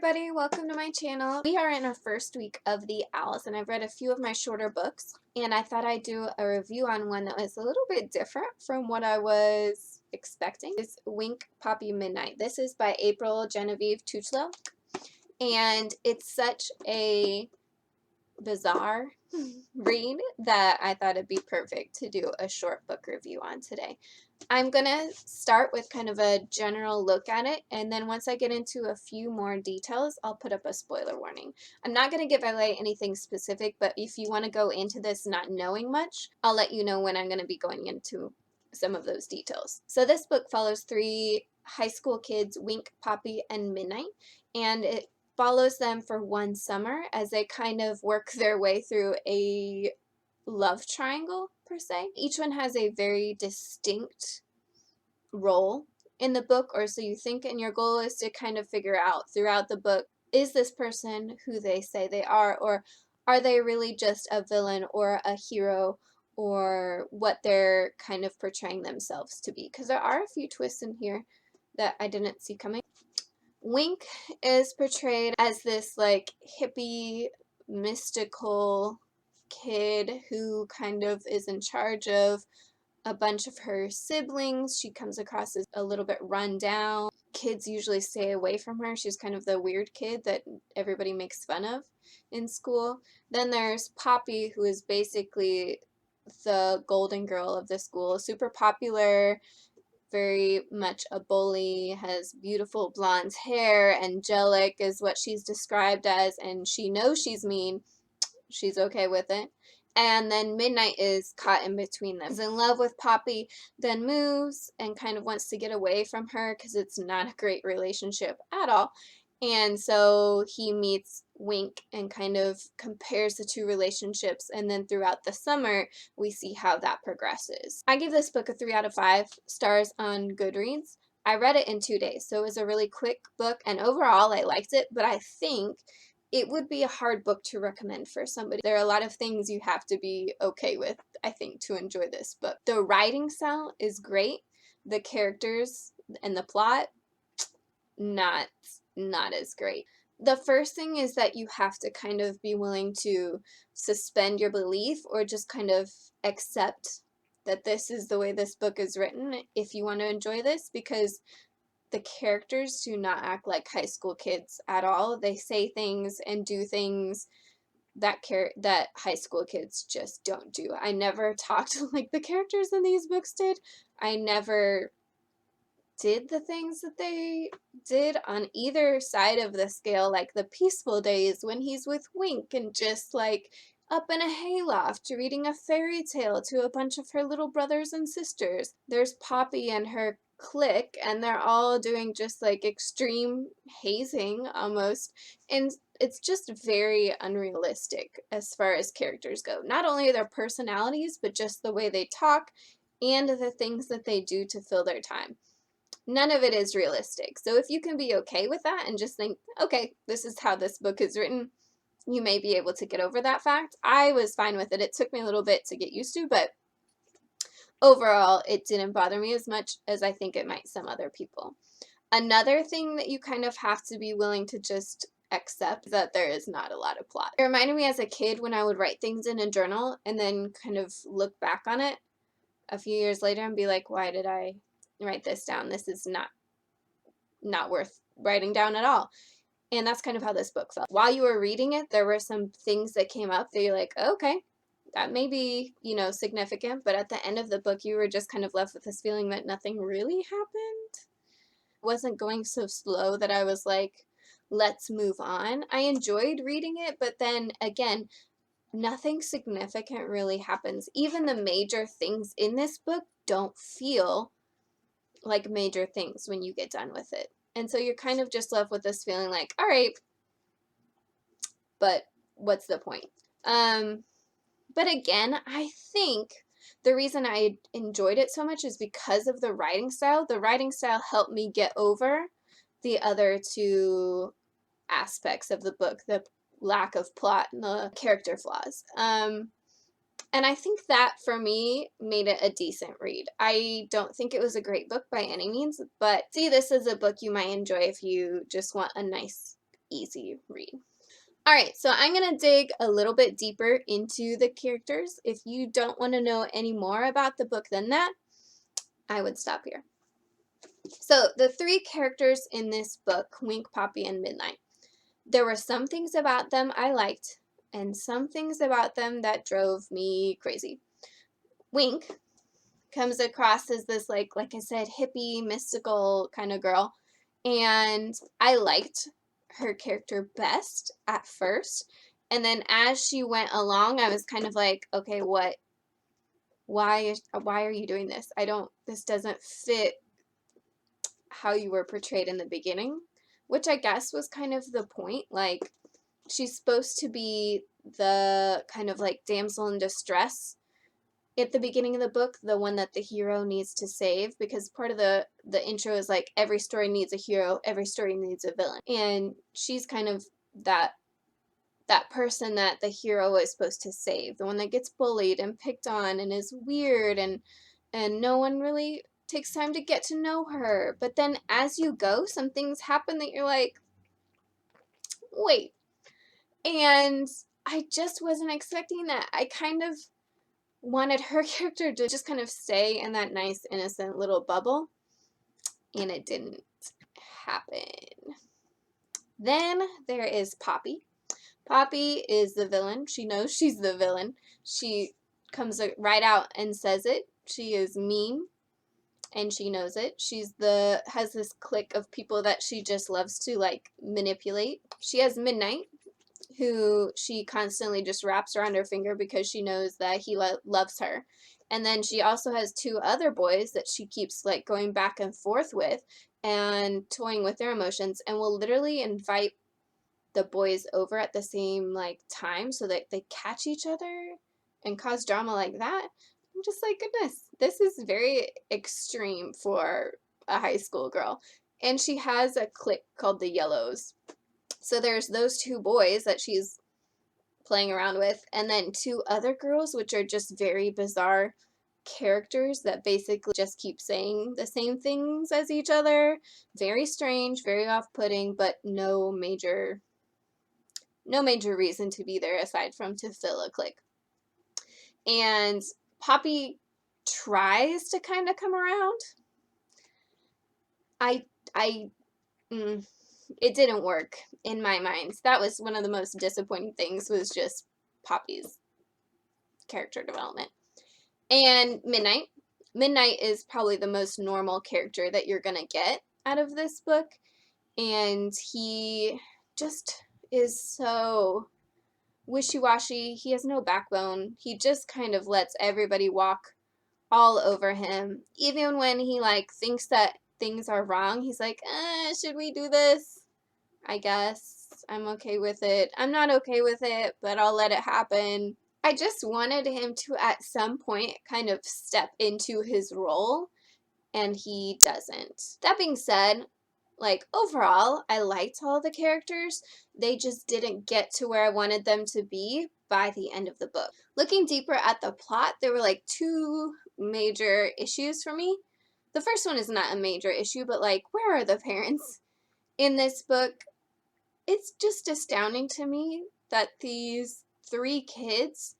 everybody, welcome to my channel. We are in our first week of The Owls, and I've read a few of my shorter books, and I thought I'd do a review on one that was a little bit different from what I was expecting. It's Wink, Poppy, Midnight. This is by April Genevieve Tuchlow, and it's such a bizarre read that I thought it'd be perfect to do a short book review on today. I'm going to start with kind of a general look at it, and then once I get into a few more details, I'll put up a spoiler warning. I'm not going to give away anything specific, but if you want to go into this not knowing much, I'll let you know when I'm going to be going into some of those details. So this book follows three high school kids, Wink, Poppy, and Midnight, and it follows them for one summer as they kind of work their way through a love triangle, per se. Each one has a very distinct role in the book, or so you think, and your goal is to kind of figure out throughout the book, is this person who they say they are, or are they really just a villain or a hero, or what they're kind of portraying themselves to be, because there are a few twists in here that I didn't see coming. Wink is portrayed as this like hippie, mystical kid who kind of is in charge of a bunch of her siblings. She comes across as a little bit run down. Kids usually stay away from her. She's kind of the weird kid that everybody makes fun of in school. Then there's Poppy, who is basically the golden girl of the school, super popular, very much a bully, has beautiful blonde hair, angelic is what she's described as, and she knows she's mean. She's okay with it. And then Midnight is caught in between them. Is in love with Poppy, then moves and kind of wants to get away from her because it's not a great relationship at all. And so he meets Wink and kind of compares the two relationships, and then throughout the summer we see how that progresses. I give this book a 3 out of 5 stars on Goodreads. I read it in 2 days, so it was a really quick book, and overall I liked it, but I think it would be a hard book to recommend for somebody. There are a lot of things you have to be okay with, I think, to enjoy this book. The writing style is great. The characters and the plot, not as great. The first thing is that you have to kind of be willing to suspend your belief or just kind of accept that this is the way this book is written if you want to enjoy this, because the characters do not act like high school kids at all. They say things and do things that high school kids just don't do. I never talked like the characters in these books did. I never did the things that they did on either side of the scale, like the peaceful days when he's with Wink and just like up in a hayloft reading a fairy tale to a bunch of her little brothers and sisters. There's Poppy and her clique, and they're all doing just like extreme hazing almost, and it's just very unrealistic as far as characters go. Not only their personalities, but just the way they talk and the things that they do to fill their time. None of it is realistic. So if you can be okay with that and just think, okay, this is how this book is written, you may be able to get over that fact. I was fine with it. It took me a little bit to get used to, but overall, it didn't bother me as much as I think it might some other people. Another thing that you kind of have to be willing to just accept that there is not a lot of plot. It reminded me as a kid when I would write things in a journal and then kind of look back on it a few years later and be like, why did I write this down? This is not worth writing down at all. And that's kind of how this book felt. While you were reading it, there were some things that came up that you're like, okay, that may be, significant, but at the end of the book, you were just kind of left with this feeling that nothing really happened. It wasn't going so slow that I was like, let's move on. I enjoyed reading it, but then again, nothing significant really happens. Even the major things in this book don't feel like major things when you get done with it. And so you're kind of just left with this feeling like, all right, but what's the point? But again, I think the reason I enjoyed it so much is because of the writing style. The writing style helped me get over the other two aspects of the book, the lack of plot and the character flaws. And I think that, for me, made it a decent read. I don't think it was a great book by any means, but see this as a book you might enjoy if you just want a nice easy read. Alright, so I'm going to dig a little bit deeper into the characters. If you don't want to know any more about the book than that, I would stop here. So the three characters in this book, Wink, Poppy, and Midnight, there were some things about them I liked, and some things about them that drove me crazy. Wink comes across as this, like I said, hippie, mystical kind of girl, and I liked her character best at first, and then as she went along, I was kind of like, okay, why are you doing this? This doesn't fit how you were portrayed in the beginning, which I guess was kind of the point. Like, she's supposed to be the kind of like damsel in distress at the beginning of the book, the one that the hero needs to save, because part of the intro is like every story needs a hero, every story needs a villain, and she's kind of that person that the hero is supposed to save, the one that gets bullied and picked on and is weird, and no one really takes time to get to know her. But then as you go, some things happen that you're like, wait. And I just wasn't expecting that. I kind of wanted her character to just kind of stay in that nice, innocent little bubble, and it didn't happen. Then there is Poppy. Poppy is the villain. She knows she's the villain. She comes right out and says it. She is mean, and she knows it. Has this clique of people that she just loves to, like, manipulate. She has Midnight, who she constantly just wraps around her finger because she knows that he loves her. And then she also has two other boys that she keeps, like, going back and forth with and toying with their emotions, and will literally invite the boys over at the same, like, time so that they catch each other and cause drama like that. I'm just like, goodness, this is very extreme for a high school girl. And she has a clique called the Yellows. So there's those two boys that she's playing around with, and then two other girls, which are just very bizarre characters that basically just keep saying the same things as each other. Very strange, very off-putting, but no major reason to be there aside from to fill a clique. And Poppy tries to kind of come around. It didn't work in my mind. That was one of the most disappointing things, was just Poppy's character development. And Midnight. Midnight is probably the most normal character that you're gonna get out of this book, and he just is so wishy-washy. He has no backbone. He just kind of lets everybody walk all over him. Even when he, like, thinks that things are wrong, he's like, should we do this? I guess I'm okay with it. I'm not okay with it, but I'll let it happen. I just wanted him to, at some point, kind of step into his role, and he doesn't. That being said, like, overall, I liked all the characters. They just didn't get to where I wanted them to be by the end of the book. Looking deeper at the plot, there were, like, two major issues for me. The first one is not a major issue, but, like, where are the parents in this book? It's just astounding to me that these three kids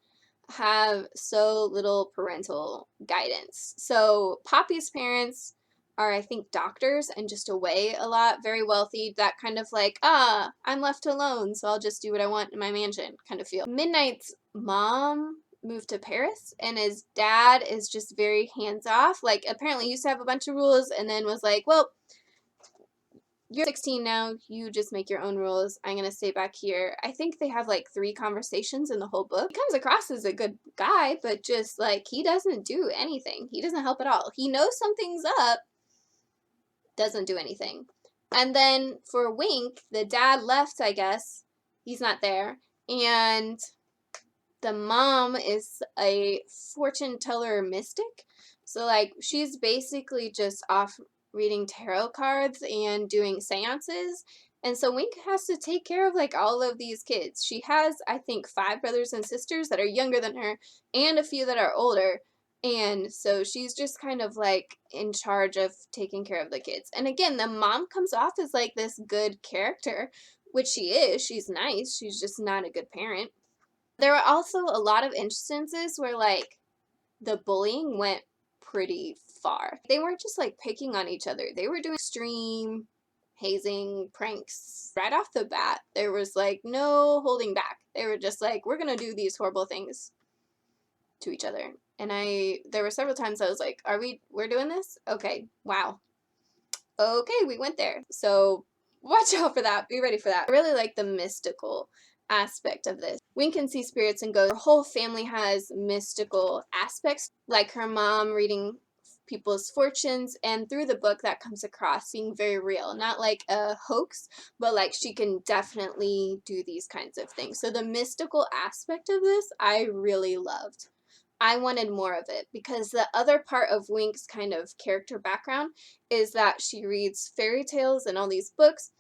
have so little parental guidance. So Poppy's parents are, I think, doctors and just away a lot, very wealthy, that kind of like, I'm left alone, so I'll just do what I want in my mansion kind of feel. Midnight's mom moved to Paris, and his dad is just very hands-off. Like, apparently used to have a bunch of rules and then was like, well, you're 16 now, you just make your own rules. I'm gonna stay back here. I think they have like 3 conversations in the whole book. He comes across as a good guy, but just like, he doesn't do anything. He doesn't help at all. He knows something's up, doesn't do anything. And then for Wink, the dad left, I guess. He's not there. And the mom is a fortune teller mystic. So, like, she's basically just off reading tarot cards and doing seances. And so Wink has to take care of, like, all of these kids. She has, I think, 5 brothers and sisters that are younger than her and a few that are older. And so she's just kind of, like, in charge of taking care of the kids. And again, the mom comes off as, like, this good character, which she is. She's nice. She's just not a good parent. There were also a lot of instances where, like, the bullying went pretty far. They weren't just, like, picking on each other. They were doing extreme hazing pranks. Right off the bat, there was, like, no holding back. They were just like, we're gonna do these horrible things to each other. And there were several times I was like, we're doing this? Okay, wow. Okay, we went there. So watch out for that. Be ready for that. I really like the mystical aspect of this. Wink can see spirits and ghosts. Her whole family has mystical aspects, like her mom reading people's fortunes, and through the book that comes across being very real. Not like a hoax, but like she can definitely do these kinds of things. So the mystical aspect of this, I really loved. I wanted more of it because the other part of Wink's kind of character background is that she reads fairy tales and all these books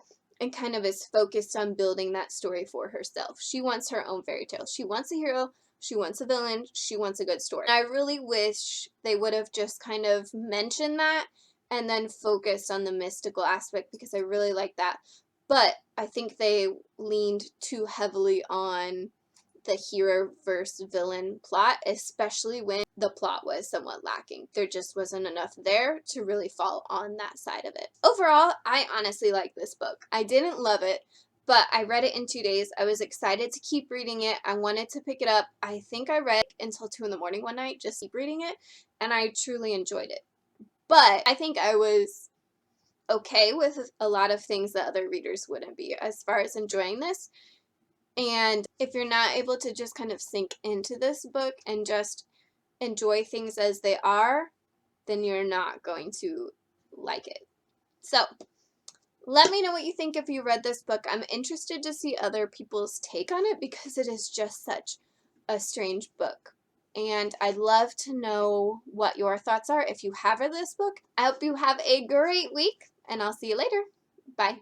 and kind of is focused on building that story for herself. She wants her own fairy tale. She wants a hero, she wants a villain, she wants a good story. And I really wish they would have just kind of mentioned that and then focused on the mystical aspect because I really like that. But I think they leaned too heavily on the hero versus villain plot, especially when the plot was somewhat lacking. There just wasn't enough there to really fall on that side of it. Overall, I honestly like this book. I didn't love it, but I read it in 2 days. I was excited to keep reading it. I wanted to pick it up. I think I read until 2 in the morning one night, just keep reading it, and I truly enjoyed it. But I think I was okay with a lot of things that other readers wouldn't be as far as enjoying this. And if you're not able to just kind of sink into this book and just enjoy things as they are, then you're not going to like it. So, let me know what you think if you read this book. I'm interested to see other people's take on it because it is just such a strange book. And I'd love to know what your thoughts are if you have read this book. I hope you have a great week, and I'll see you later. Bye.